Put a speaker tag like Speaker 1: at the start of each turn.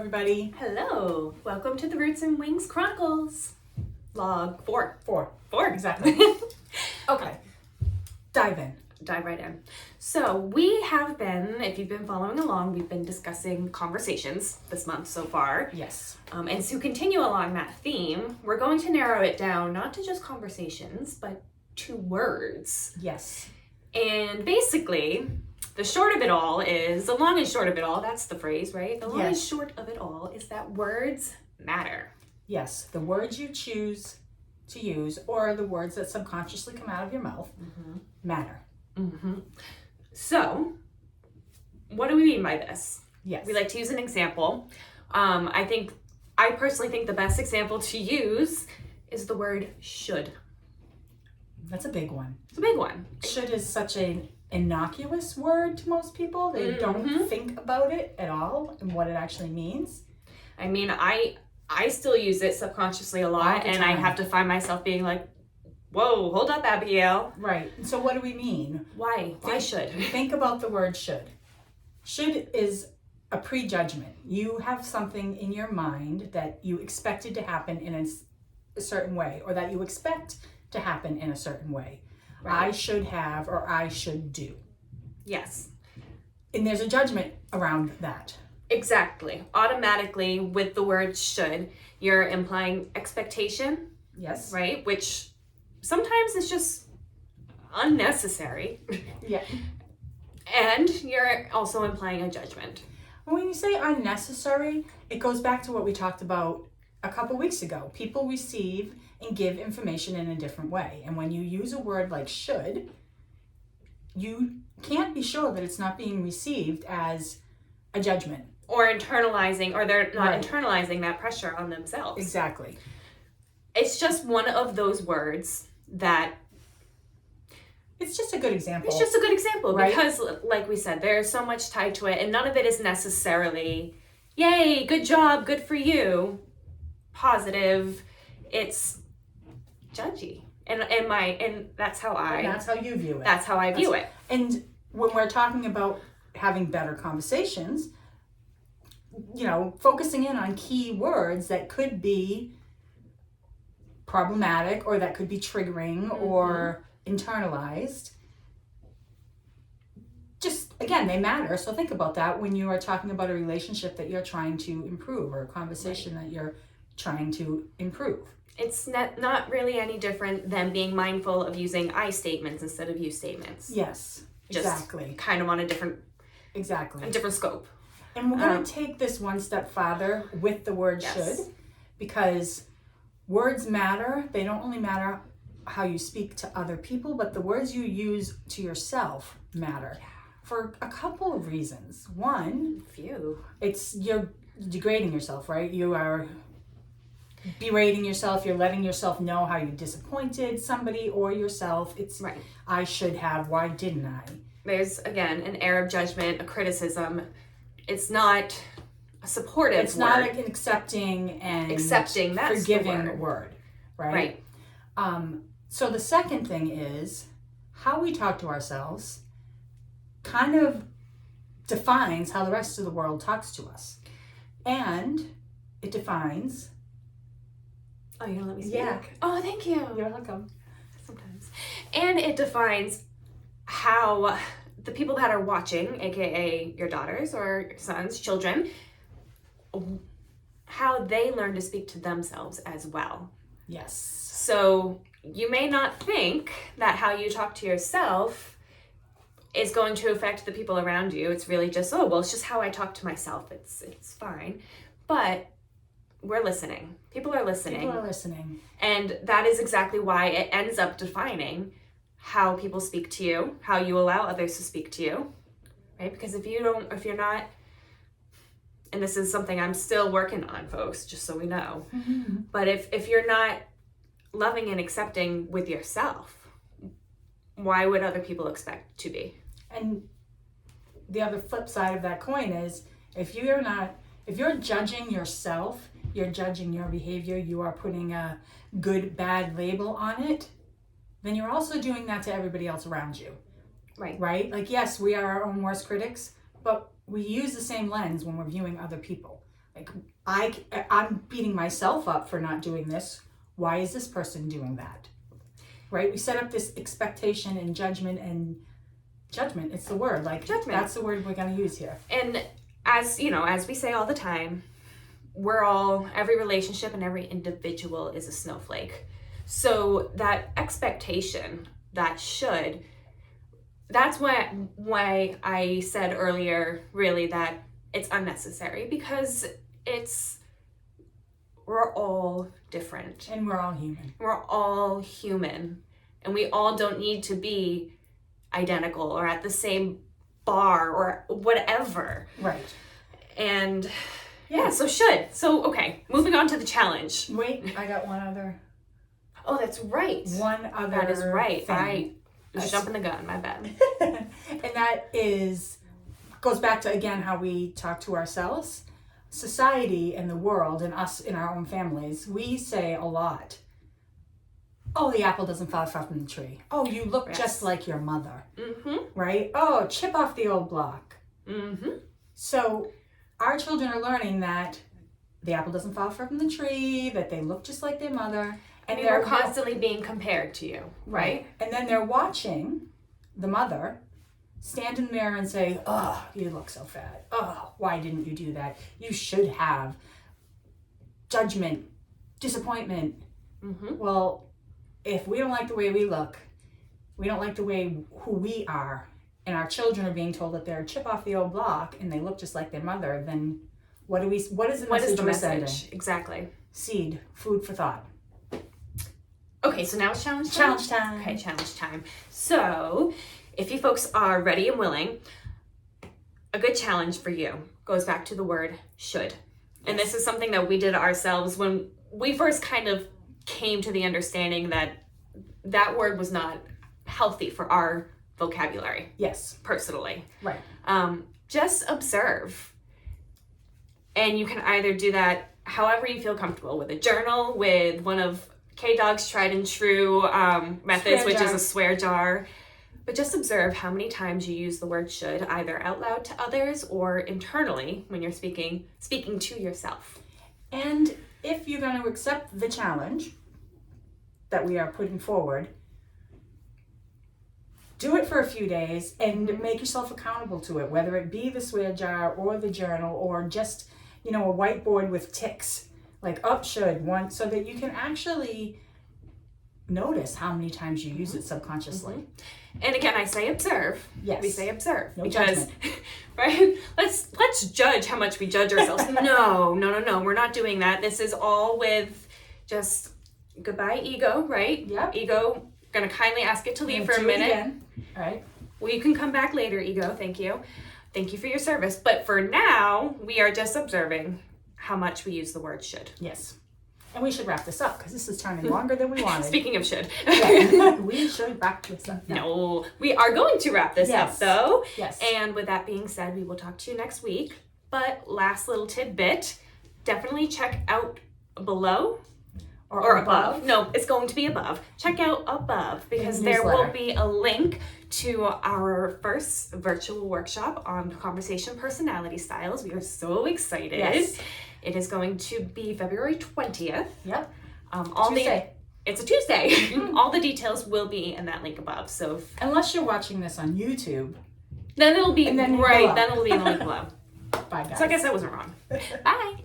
Speaker 1: Everybody.
Speaker 2: Hello. Welcome to the Roots Wings Chronicles. Log 4.
Speaker 1: Four,
Speaker 2: Exactly.
Speaker 1: Okay. Dive in.
Speaker 2: Dive right in. So we have been, if you've been following along, we've been discussing conversations this month so far.
Speaker 1: Yes.
Speaker 2: And to continue along that theme, we're going to narrow it down not to just conversations, but to words.
Speaker 1: Yes.
Speaker 2: And basically, the short of it all is, the long and short of it all, that's the phrase, right? The long and short of it all is that words matter.
Speaker 1: Yes. The words you choose to use or the words that subconsciously come out of your mouth matter.
Speaker 2: So, what do we mean by this?
Speaker 1: Yes.
Speaker 2: We like to use an example. I personally think the best example to use is the word should.
Speaker 1: That's a big one.
Speaker 2: It's a big one.
Speaker 1: Should is such an innocuous word to most people. They don't think about it at all and what it actually means.
Speaker 2: I mean, I still use it subconsciously a lot, and I have to find myself being like, whoa, hold up, Abigail.
Speaker 1: Right. So what do we mean?
Speaker 2: Why? Why should?
Speaker 1: Think about the word should. Should is a prejudgment. You have something in your mind that you expected to happen in a certain way, or that you expect to happen in a certain way. Right. I should have, or I should do.
Speaker 2: Yes.
Speaker 1: And there's a judgment around that.
Speaker 2: Exactly. Automatically, with the word should, you're implying expectation.
Speaker 1: Yes.
Speaker 2: Right? Which sometimes is just unnecessary.
Speaker 1: Yeah.
Speaker 2: And you're also implying a judgment.
Speaker 1: When you say unnecessary, it goes back to what we talked about a couple weeks ago. People receive and give information in a different way. And when you use a word like should, you can't be sure that it's not being received as a judgment.
Speaker 2: Or internalizing, or they're not internalizing that pressure on themselves.
Speaker 1: Exactly.
Speaker 2: It's just one of those words that...
Speaker 1: It's just a good example.
Speaker 2: It's just a good example,
Speaker 1: right?
Speaker 2: Because, like we said, there's so much tied to it, and none of it is necessarily, yay, good job, good for you, positive. It's judgy. And that's how
Speaker 1: that's how you view it.
Speaker 2: That's how I view it.
Speaker 1: And when we're talking about having better conversations, focusing in on key words that could be problematic or that could be triggering or internalized, just again, they matter. So think about that when you are talking about a relationship that you're trying to improve or a conversation that you're trying to improve.
Speaker 2: It's not really any different than being mindful of using I statements instead of you statements.
Speaker 1: Yes, exactly.
Speaker 2: Just kind of on a different scope.
Speaker 1: And we're going to take this one step farther with the word should, because words matter. They don't only matter how you speak to other people, but the words you use to yourself matter for a couple of reasons. One, it's you're degrading yourself, right? You are berating yourself. You're letting yourself know how you disappointed somebody or yourself. It's I should have. Why didn't I?
Speaker 2: There's, again, an air of judgment, a criticism. It's not a supportive word.
Speaker 1: It's not like an accepting and
Speaker 2: that's
Speaker 1: forgiving word, right? So the second thing is how we talk to ourselves kind of defines how the rest of the world talks to us. And it defines...
Speaker 2: Oh, you're going to let me speak?
Speaker 1: Yeah.
Speaker 2: Oh, thank you.
Speaker 1: You're welcome.
Speaker 2: Sometimes. And it defines how the people that are watching, aka your daughters or your sons, children, how they learn to speak to themselves as well.
Speaker 1: Yes.
Speaker 2: So you may not think that how you talk to yourself is going to affect the people around you. It's really just, it's just how I talk to myself. It's fine. But we're listening. People are listening. And that is exactly why it ends up defining how people speak to you, how you allow others to speak to you, right? Because if you're not, and this is something I'm still working on, folks, just so we know, but if you're not loving and accepting with yourself, why would other people expect to be?
Speaker 1: And the other flip side of that coin is if you're judging yourself, you're judging your behavior, you are putting a good, bad label on it, then you're also doing that to everybody else around you. Right? Like, yes, we are our own worst critics, but we use the same lens when we're viewing other people. Like, I'm beating myself up for not doing this. Why is this person doing that? Right? We set up this expectation and judgment, it's the word. Like,
Speaker 2: Judgment.
Speaker 1: That's the word we're going to use here.
Speaker 2: And as we say all the time, every relationship and every individual is a snowflake. So that expectation, that should, that's why I said earlier, really, that it's unnecessary, because we're all different.
Speaker 1: And we're all human.
Speaker 2: We're all human. And we all don't need to be identical or at the same bar or whatever.
Speaker 1: Right.
Speaker 2: And yeah, so should. So, okay, moving on to the challenge.
Speaker 1: Wait, I got one other.
Speaker 2: Oh, that's right.
Speaker 1: One other
Speaker 2: That is right.
Speaker 1: thing.
Speaker 2: I was jumping the gun, my bad.
Speaker 1: And that goes back to, again, how we talk to ourselves. Society and the world and us in our own families, we say a lot, oh, the apple doesn't fall far from the tree. Oh, you look just like your mother.
Speaker 2: Mm-hmm.
Speaker 1: Right? Oh, chip off the old block.
Speaker 2: Mm-hmm.
Speaker 1: So our children are learning that the apple doesn't fall far from the tree, that they look just like their mother.
Speaker 2: And they're constantly being compared to you, right?
Speaker 1: And then they're watching the mother stand in the mirror and say, oh, you look so fat. Oh, why didn't you do that? You should have. Judgment, disappointment.
Speaker 2: Mm-hmm.
Speaker 1: Well, if we don't like the way we look, we don't like the way who we are, and our children are being told that they're a chip off the old block and they look just like their mother, then what is the message we're sending?
Speaker 2: Exactly.
Speaker 1: Seed, food for thought.
Speaker 2: Okay, so now it's challenge time?
Speaker 1: Challenge time.
Speaker 2: Okay, challenge time. So, if you folks are ready and willing, a good challenge for you goes back to the word should. And this is something that we did ourselves when we first kind of came to the understanding that word was not healthy for our vocabulary.
Speaker 1: Yes.
Speaker 2: Personally.
Speaker 1: Right.
Speaker 2: Just observe. And you can either do that however you feel comfortable, with a journal, with one of K-Dog's tried and true methods, which is a swear jar. But just observe how many times you use the word should, either out loud to others or internally when you're speaking to yourself.
Speaker 1: And if you're going to accept the challenge that we are putting forward, do it for a few days and make yourself accountable to it, whether it be the swear jar or the journal or just, a whiteboard with ticks, like up, should, want, so that you can actually notice how many times you use it subconsciously.
Speaker 2: Mm-hmm. And again, I say observe.
Speaker 1: Yes.
Speaker 2: We say observe.
Speaker 1: No
Speaker 2: because,
Speaker 1: judgment.
Speaker 2: right? Let's judge how much we judge ourselves. No. We're not doing that. This is all with just goodbye, ego, right?
Speaker 1: Yep.
Speaker 2: Ego, gonna kindly ask it to leave for a minute.
Speaker 1: Again. All right.
Speaker 2: Well, you can come back later, ego. Thank you. Thank you for your service. But for now, we are just observing how much we use the word should.
Speaker 1: Yes. And we should wrap this up because this is turning longer than we wanted.
Speaker 2: Speaking of should.
Speaker 1: Yeah. We should wrap this up.
Speaker 2: No, we are going to wrap this up though.
Speaker 1: Yes.
Speaker 2: And with that being said, we will talk to you next week. But last little tidbit, definitely check out below or above. No, it's going to be above. Check out above because there will be a link to our first virtual workshop on conversation personality styles. We are so excited.
Speaker 1: Yes.
Speaker 2: It is going to be February 20th.
Speaker 1: Yep.
Speaker 2: Tuesday. It's a Tuesday. All the details will be in that link above. So
Speaker 1: unless you're watching this on YouTube,
Speaker 2: then it'll be
Speaker 1: then
Speaker 2: right. Then it'll be in the link below.
Speaker 1: Bye, guys.
Speaker 2: So I guess I wasn't wrong. Bye.